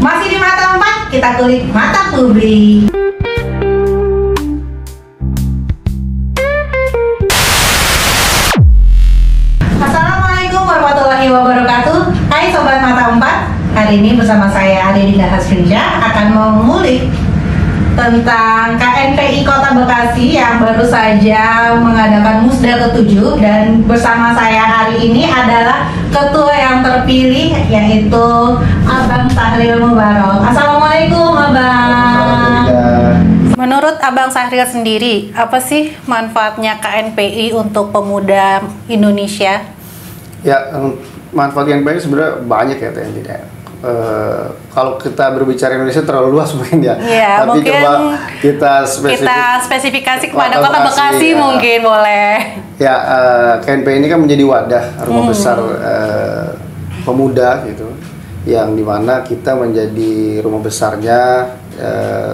Masih di Mata 4, kita kulik mata publik. Assalamualaikum warahmatullahi wabarakatuh. Hai Sobat Mata 4. Hari ini bersama saya Adedinda Hasrinsya akan mengulik tentang KNPI Kota Bekasi yang baru saja mengadakan Musda ke-7, dan bersama saya hari ini adalah ketua yang terpilih, yaitu Abang Sahril Mubarok. Assalamualaikum Abang. Menurut Abang Sahril sendiri, apa sih manfaatnya KNPI untuk pemuda Indonesia? Ya, manfaat KNPI sebenarnya banyak ya Teh. Kalau kita berbicara Indonesia terlalu luas mungkin ya. Ya, tapi mungkin coba kita spesifikasi kepada Kota Bekasi ya. Mungkin boleh. Ya, KNPI ini kan menjadi wadah rumah besar pemuda gitu, yang dimana kita menjadi rumah besarnya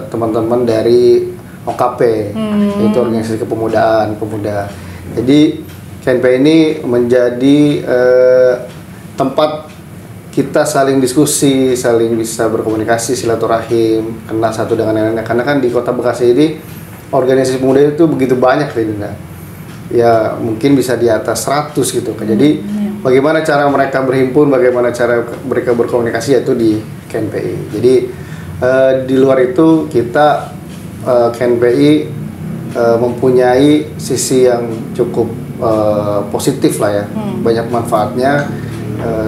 teman-teman dari OKP, yaitu Organisasi Kepemudaan Pemuda. Jadi KNPI ini menjadi tempat kita saling diskusi, saling bisa berkomunikasi, silaturahim, kenal satu dengan yang lainnya. Karena kan di Kota Bekasi ini organisasi pemuda itu begitu banyak, Dinda. Ya mungkin bisa di atas 100 gitu. Jadi bagaimana cara mereka berhimpun, bagaimana cara mereka berkomunikasi, yaitu di KNPI. Jadi di luar itu kita KNPI mempunyai sisi yang cukup positif lah ya, banyak manfaatnya.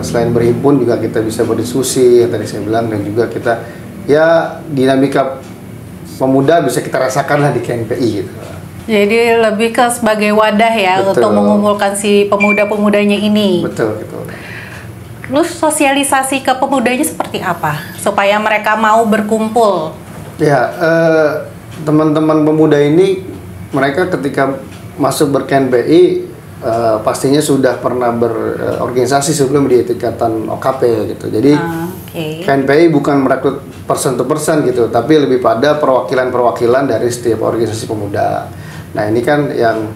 Selain berhimpun juga kita bisa berdiskusi yang tadi saya bilang, dan juga kita ya dinamika pemuda bisa kita rasakan lah di KNPI gitu. Jadi lebih ke sebagai wadah ya. Betul. Untuk mengumpulkan si pemuda-pemudanya ini. Betul gitu. Terus sosialisasi ke pemudanya seperti apa supaya mereka mau berkumpul? Ya, teman-teman pemuda ini mereka ketika masuk ber-KNPI pastinya sudah pernah berorganisasi sebelum di tingkatan OKP gitu. Jadi KNPI bukan merekrut person to person gitu, tapi lebih pada perwakilan-perwakilan dari setiap organisasi pemuda. Nah ini kan yang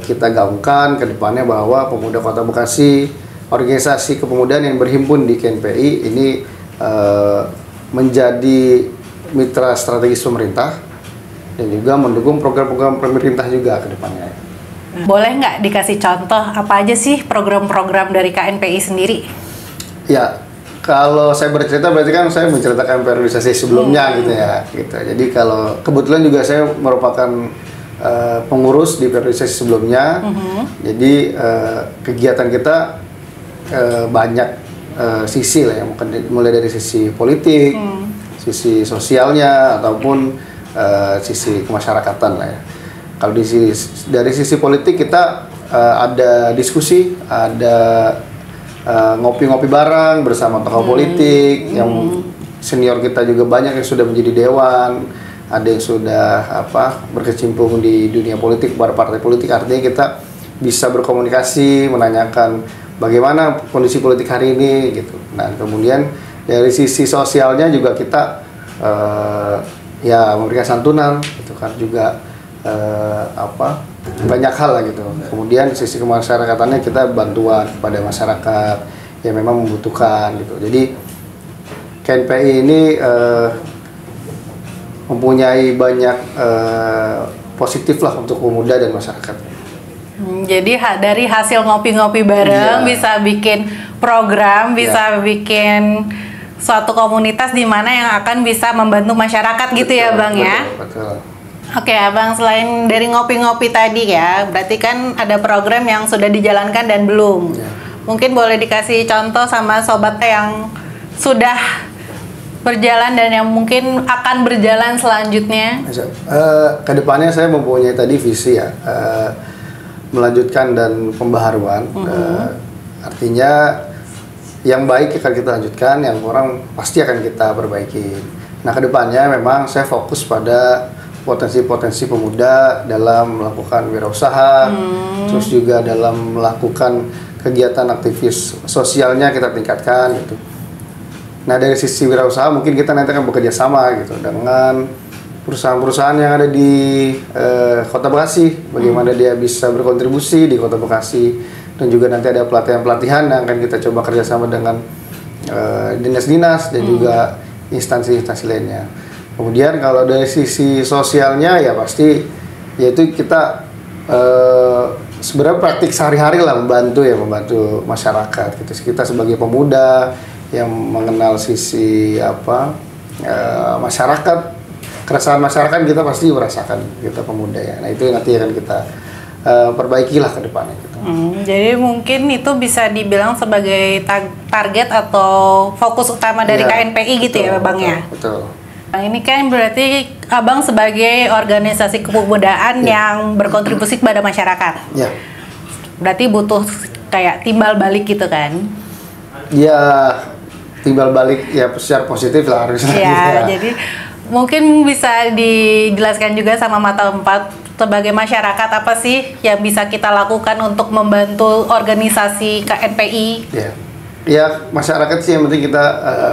kita gaungkan ke depannya, bahwa pemuda Kota Bekasi, organisasi kepemudaan yang berhimpun di KNPI ini menjadi mitra strategis pemerintah dan juga mendukung program-program pemerintah juga ke depannya. Boleh nggak dikasih contoh apa aja sih program-program dari KNPI sendiri? Ya, kalau saya bercerita berarti kan saya menceritakan periodisasi sebelumnya gitu ya. Gitu. Jadi kalau kebetulan juga saya merupakan pengurus di periodisasi sebelumnya. Jadi kegiatan kita banyak sisi lah ya, mulai dari sisi politik, sisi sosialnya, ataupun sisi kemasyarakatan lah ya. Kalau dari sisi politik kita ada diskusi, ada ngopi-ngopi bareng bersama tokoh politik, yang senior kita juga banyak yang sudah menjadi dewan, ada yang sudah berkecimpung di dunia politik, pada partai politik. Artinya kita bisa berkomunikasi, menanyakan bagaimana kondisi politik hari ini gitu. Nah kemudian dari sisi sosialnya juga kita ya memberikan santunan gitu kan, juga banyak hal lah gitu. Kemudian sisi kemasyarakatannya kita bantuan kepada masyarakat yang memang membutuhkan gitu. Jadi KNPI ini mempunyai banyak positif lah untuk pemuda dan masyarakat. Jadi dari hasil ngopi-ngopi bareng bisa bikin program, bisa bikin suatu komunitas di mana yang akan bisa membantu masyarakat gitu. Betul, ya Bang ya. Betul. Oke Abang, selain dari ngopi-ngopi tadi ya, berarti kan ada program yang sudah dijalankan dan belum. Mungkin boleh dikasih contoh sama sobatnya yang sudah berjalan dan yang mungkin akan berjalan selanjutnya. Kedepannya saya mempunyai tadi visi ya, melanjutkan dan pembaharuan. Artinya yang baik akan kita lanjutkan, yang kurang pasti akan kita perbaiki. Nah kedepannya memang saya fokus pada potensi-potensi pemuda dalam melakukan wirausaha, terus juga dalam melakukan kegiatan aktivis sosialnya kita tingkatkan gitu. Nah dari sisi wirausaha mungkin kita nanti akan bekerja sama gitu dengan perusahaan-perusahaan yang ada di Kota Bekasi, bagaimana dia bisa berkontribusi di Kota Bekasi, dan juga nanti ada pelatihan-pelatihan yang akan kita coba kerjasama dengan dinas-dinas dan juga instansi-instansi lainnya. Kemudian kalau dari sisi sosialnya ya pasti yaitu kita sebenarnya praktik sehari-hari lah membantu masyarakat gitu. Kita sebagai pemuda yang mengenal sisi masyarakat, keresahan masyarakat kita pasti merasakan, kita pemuda ya. Nah itu nanti akan kita perbaikilah ke depannya gitu. Jadi mungkin itu bisa dibilang sebagai target atau fokus utama dari KNPI gitu, betul, ya Bang ya? Betul. Nah, ini kan berarti Abang sebagai organisasi kepemudaan yang berkontribusi kepada masyarakat. Ya. Berarti butuh kayak timbal balik gitu kan? Ya, timbal balik ya secara positif lah harusnya. Ya, jadi mungkin bisa dijelaskan juga sama Mata 4 sebagai masyarakat apa sih yang bisa kita lakukan untuk membantu organisasi KNPI? Ya masyarakat sih yang penting kita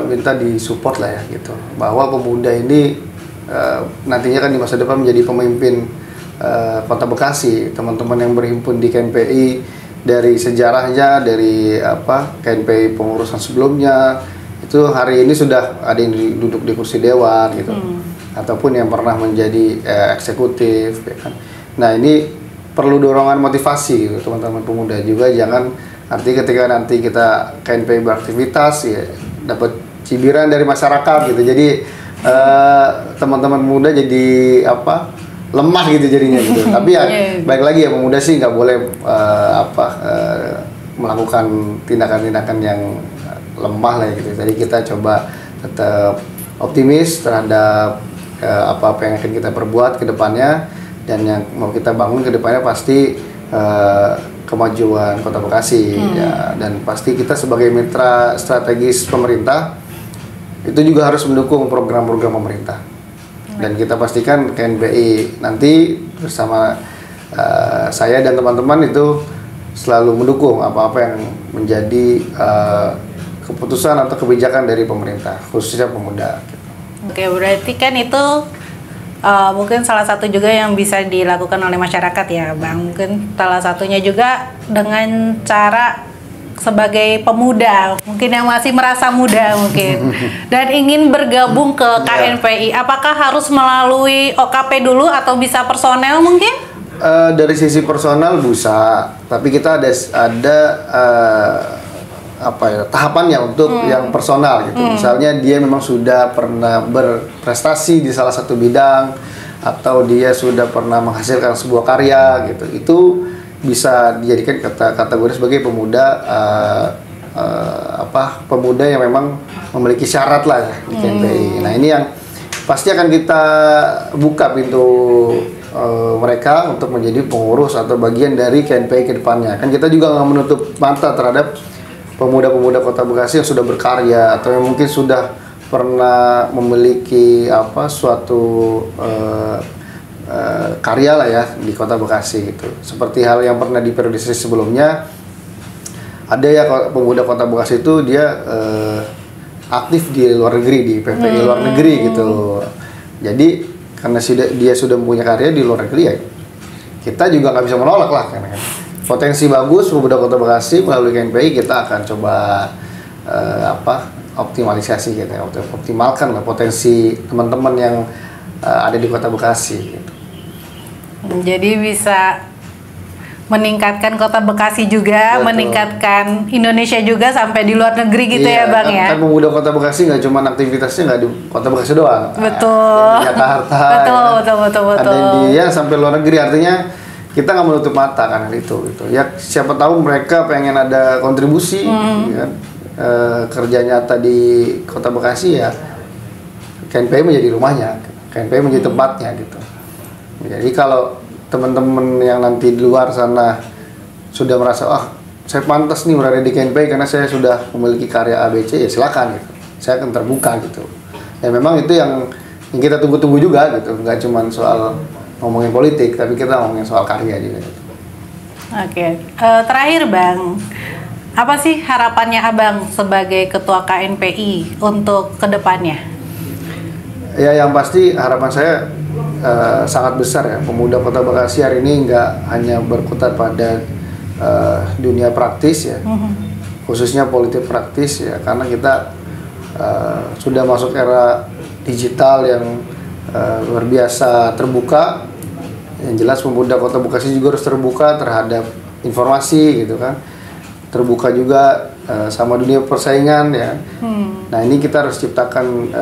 minta disupport lah ya gitu, bahwa pemuda ini nantinya kan di masa depan menjadi pemimpin Kota Bekasi. Teman-teman yang berhimpun di KNPI dari sejarahnya, dari KNPI pengurusan sebelumnya itu hari ini sudah ada yang duduk di kursi dewan gitu, ataupun yang pernah menjadi eksekutif ya kan. Nah ini perlu dorongan motivasi gitu, teman-teman pemuda juga. Jangan artinya ketika nanti kita KNPI beraktivitas ya dapat cibiran dari masyarakat gitu, jadi teman-teman muda jadi lemah gitu jadinya gitu. Tapi ya baik lagi ya, pemuda sih nggak boleh melakukan tindakan-tindakan yang lemah lah gitu. Jadi kita coba tetap optimis terhadap apa yang akan kita perbuat ke depannya, dan yang mau kita bangun ke depannya pasti kemajuan Kota Bekasi ya, dan pasti kita sebagai mitra strategis pemerintah itu juga harus mendukung program-program pemerintah. Dan kita pastikan KNPI nanti bersama saya dan teman-teman itu selalu mendukung apa-apa yang menjadi keputusan atau kebijakan dari pemerintah, khususnya pemuda. Oke, berarti kan itu mungkin salah satu juga yang bisa dilakukan oleh masyarakat ya Bang. Mungkin salah satunya juga dengan cara sebagai pemuda, mungkin yang masih merasa muda mungkin, dan ingin bergabung ke KNPI. Apakah harus melalui OKP dulu atau bisa personel mungkin? Dari sisi personal bisa, tapi kita ada tahapannya untuk yang personal gitu. Misalnya dia memang sudah pernah berprestasi di salah satu bidang, atau dia sudah pernah menghasilkan sebuah karya gitu. Itu bisa dijadikan kategori sebagai pemuda pemuda yang memang memiliki syarat lah ya di KNPI. Nah ini yang pasti akan kita buka pintu mereka untuk menjadi pengurus atau bagian dari KNPI ke depannya. Kan kita juga nggak menutup mata terhadap pemuda-pemuda Kota Bekasi yang sudah berkarya atau yang mungkin sudah pernah memiliki suatu karya lah ya di Kota Bekasi gitu. Seperti hal yang pernah di periode sebelumnya, ada ya pemuda Kota Bekasi itu dia aktif di luar negeri, di PPI luar negeri gitu. Jadi karena dia sudah mempunyai karya di luar negeri ya, kita juga nggak bisa menolak lah kan. Potensi bagus pemuda Kota Bekasi melalui KNPI, kita akan coba optimalisasi gitu ya, optimalkan lah potensi teman-teman yang ada di Kota Bekasi gitu. Jadi bisa meningkatkan Kota Bekasi juga, betul, meningkatkan Indonesia juga sampai di luar negeri gitu ya Bang ya. Kan pemuda Kota Bekasi nggak cuma aktivitasnya nggak di Kota Bekasi doang. Betul. Di Jakarta. Betul. Ada dia sampai luar negeri, artinya kita nggak menutup mata kan itu gitu. Ya siapa tahu mereka pengen ada kontribusi ya, kerja nyata di Kota Bekasi ya, KNPI menjadi rumahnya, KNPI menjadi tempatnya gitu. Jadi kalau teman-teman yang nanti di luar sana sudah merasa saya pantas nih berada di KNPI karena saya sudah memiliki karya ABC, ya silakan gitu. Saya akan terbuka gitu. Dan memang itu yang kita tunggu-tunggu juga gitu. Nggak cuma soal ngomongin politik, tapi kita ngomongin soal karya juga gitu. Oke. Terakhir Bang, apa sih harapannya Abang sebagai ketua KNPI untuk kedepannya? Ya yang pasti harapan saya sangat besar ya, pemuda Kota Bekasi hari ini nggak hanya berkutat pada dunia praktis ya, khususnya politik praktis ya, karena kita sudah masuk era digital yang luar biasa terbuka. Yang jelas pemuda Kota Bekasi juga harus terbuka terhadap informasi gitu kan, terbuka juga sama dunia persaingan ya. Nah ini kita harus ciptakan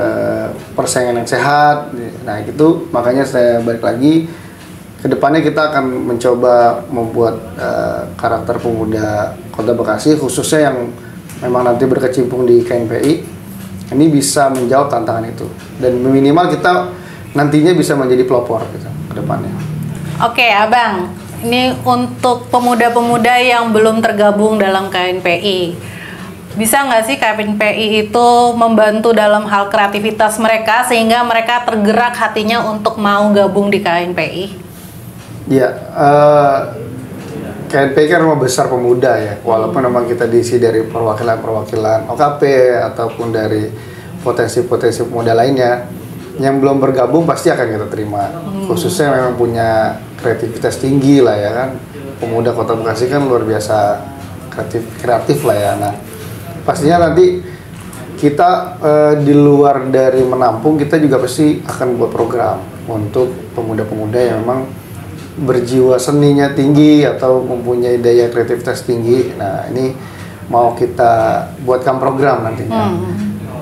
persaingan yang sehat. Nah itu makanya saya balik lagi, kedepannya kita akan mencoba membuat karakter pemuda Kota Bekasi khususnya yang memang nanti berkecimpung di KNPI ini bisa menjawab tantangan itu, dan minimal kita nantinya bisa menjadi pelopor gitu ke depannya. Oke, Abang. Ini untuk pemuda-pemuda yang belum tergabung dalam KNPI. Bisa nggak sih KNPI itu membantu dalam hal kreativitas mereka sehingga mereka tergerak hatinya untuk mau gabung di KNPI? Ya, KNPI kan rumah besar pemuda ya. Walaupun memang kita diisi dari perwakilan-perwakilan OKP ataupun dari potensi-potensi pemuda lainnya, yang belum bergabung pasti akan kita terima. Khususnya memang punya kreativitas tinggi lah ya kan. Pemuda Kota Bekasi kan luar biasa kreatif lah ya. Nah, pastinya nanti kita di luar dari menampung, kita juga pasti akan buat program untuk pemuda-pemuda yang memang berjiwa seninya tinggi atau mempunyai daya kreativitas tinggi. Nah, ini mau kita buatkan program nantinya.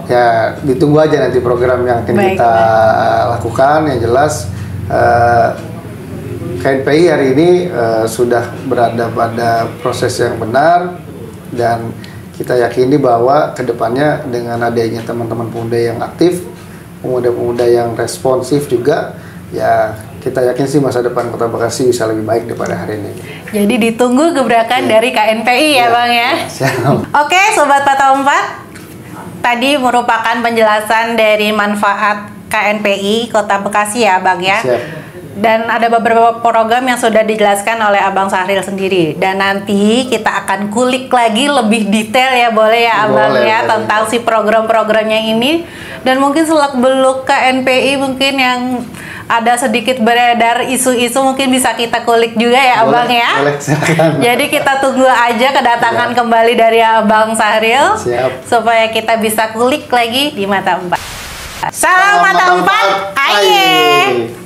Ya, ditunggu aja nanti program yang akan kita lakukan. Yang jelas KNPI hari ini sudah berada pada proses yang benar, dan kita yakini bahwa kedepannya dengan adanya teman-teman pemuda yang aktif, pemuda-pemuda yang responsif juga, ya kita yakin sih masa depan Kota Bekasi bisa lebih baik daripada hari ini. Jadi ditunggu gebrakan dari KNPI ya Bang ya. Siap. Oke, Sobat Mata 4. Tadi merupakan penjelasan dari manfaat KNPI Kota Bekasi ya Bang ya. Siap. Dan ada beberapa program yang sudah dijelaskan oleh Abang Sahril sendiri. Dan nanti kita akan kulik lagi lebih detail ya, boleh ya Abang ya, boleh. Tentang si program-programnya ini. Dan mungkin selak-beluk KNPI mungkin yang ada sedikit beredar isu-isu mungkin bisa kita kulik juga ya Abang ya. Boleh, silakan. Jadi kita tunggu aja kedatangan kembali dari Abang Sahril. Siap. Supaya kita bisa kulik lagi di Mata 4. Salam Mata 4, aye.